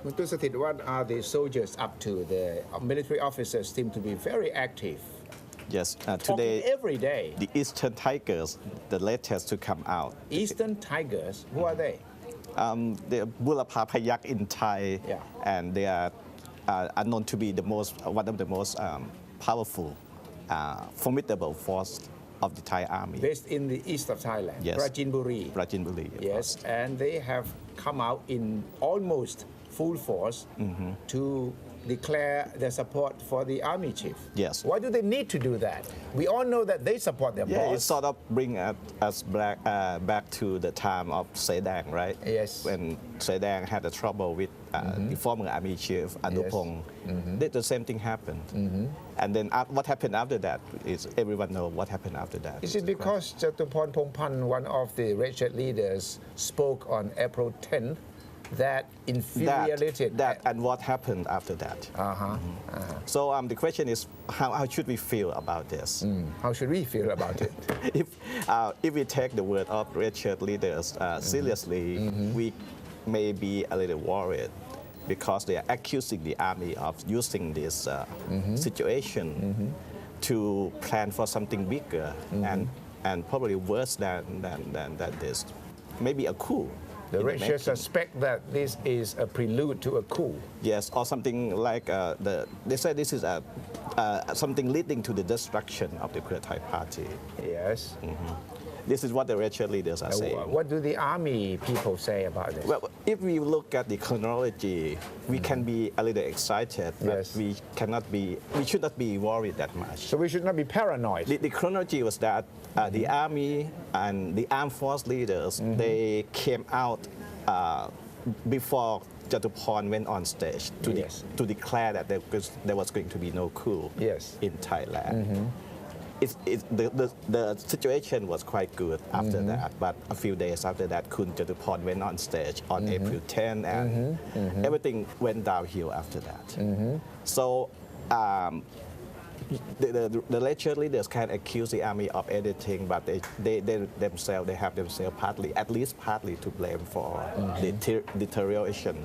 Mr. Sathit, what are the soldiers up to? The military officers seem to be very active. Yes, Talking today every day. the Eastern Tigers, the latest to come out. Eastern Tigers, who are they? They're Bulapa Payak in Thai, Yeah. and they are known to be one of the most powerful, formidable force of the Thai army. Based in the east of Thailand, Yes. Prajinburi. Prajinburi, of Yes, course. and they have come out in almost full force to declare their support for the army chief. Yes. Why do they need to do that? We all know that they support their Yeah, it boss. sort of bring us back to the time of Sedang, right? Yes. When Sedang had a trouble with the former army chief Anupong, the same thing happened. And then what happened after that is everyone know what happened after that. Is it because Jatuporn Pongpan, one of the red shirt leaders, spoke on April 10th that infuriated that and what happened after that? So the question is, how should we feel about this? How should we feel about it? If we take the word of red shirt leaders seriously, we may be a little worried because they are accusing the army of using this situation to plan for something bigger and probably worse than this, maybe a coup. The red shirts suspect that this is a prelude to a coup. Yes, or something like they say this is something leading to the destruction of the Pheu Thai party. Yes. This is what the red shirt leaders are saying. What do the army people say about this? Well, if we look at the chronology, we can be a little excited, but Yes. we should not be worried that much. So we should not be paranoid. The chronology was that the army and the armed force leaders, they came out before Jatuporn went on stage Yes. to declare that there was going to be no coup Yes. in Thailand. The situation was quite good after that, but a few days after that, Kun Jatuporn went on stage on April 10, and everything went downhill after that. So the red shirt leaders can accuse the army of anything, but they have themselves at least partly to blame for the deterioration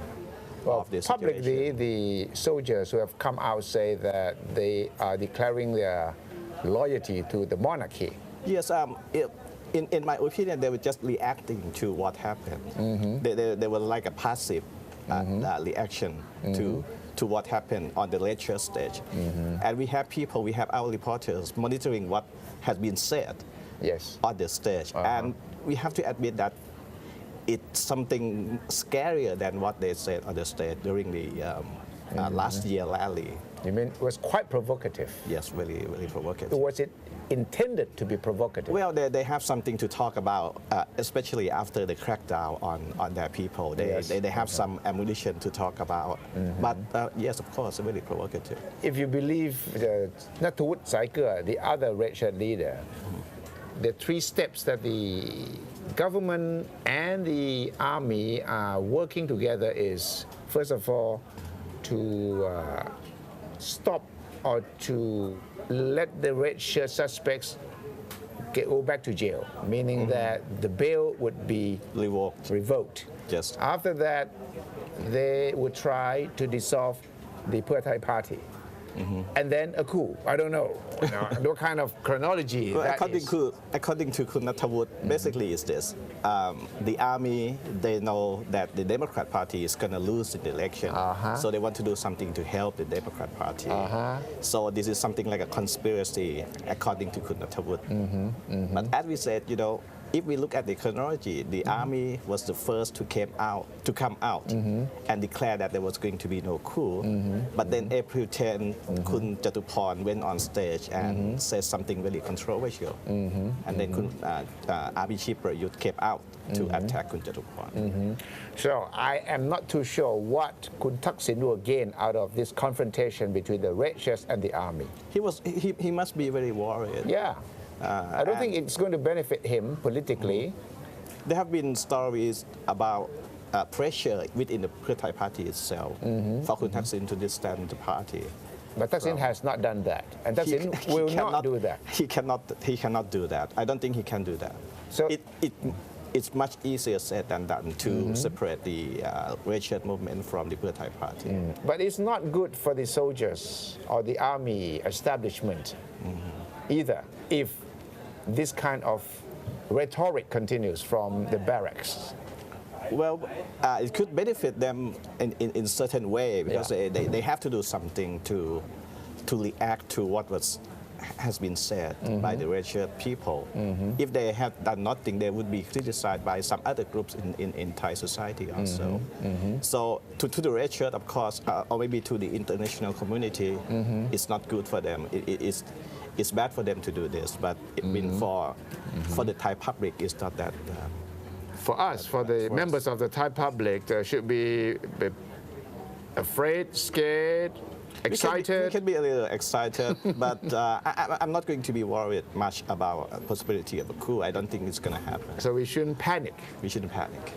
of this Publicly, situation. the soldiers who have come out say that they are declaring their loyalty to the monarchy. Yes, in my opinion, they were just reacting to what happened. They were like a passive reaction to what happened on the lecture stage. And we have our reporters monitoring what has been said Yes. on the stage. And we have to admit that it's something scarier than what they said on the stage during the last year rally. You mean it was quite provocative? Yes, really, really provocative. Was it intended to be provocative? Well, they have something to talk about, especially after the crackdown on their people. They have some ammunition to talk about. But yes, of course, really provocative. If you believe Natawut Saiker, the other red shirt leader, the three steps that the government and the army are working together is, first of all, to stop or to let the red shirt suspects go back to jail, meaning that the bail would be revoked. Yes. After that, they would try to dissolve the Pheu Thai party. And then a coup. I don't know. What kind of chronology Well, that according to Kun Natawut, basically is this. The army, they know that the Democrat Party is going to lose in the election. So they want to do something to help the Democrat Party. So this is something like a conspiracy, according to Kun Natawut. But as we said, if we look at the chronology, the army was the first to come out and declare that there was going to be no coup. But then April 10, Kun Jatuporn went on stage and said something very controversial. And then Army Chief Prayut came out to attack Kun Jatuporn. So I am not too sure what Kun Thaksin will gain out of this confrontation between the red shirts and the army. He must be very worried. Yeah. I don't think it's going to benefit him politically. There have been stories about pressure within the Pheu Thai party itself for Kun Thaksin to disband the party. But Thaksin has not done that, and Thaksin will not do that. He cannot do that. I don't think he can do that. So it's much easier said than done to separate the red shirt movement from the Pheu Thai party. But it's not good for the soldiers or the army establishment either if this kind of rhetoric continues from the barracks. Well, it could benefit them in certain way because they have to do something to react to what has been said by the red shirt people. If they have done nothing, they would be criticized by some other groups in Thai society also. So to the red shirt, of course, or maybe to the international community, it's not good for them. It's bad for them to do this, but I mean for the Thai public, it's not that. For us, for the members of the Thai public, should be afraid, scared, excited. We can be a little excited, but I'm not going to be worried much about a possibility of a coup. I don't think it's going to happen. So we shouldn't panic. We shouldn't panic.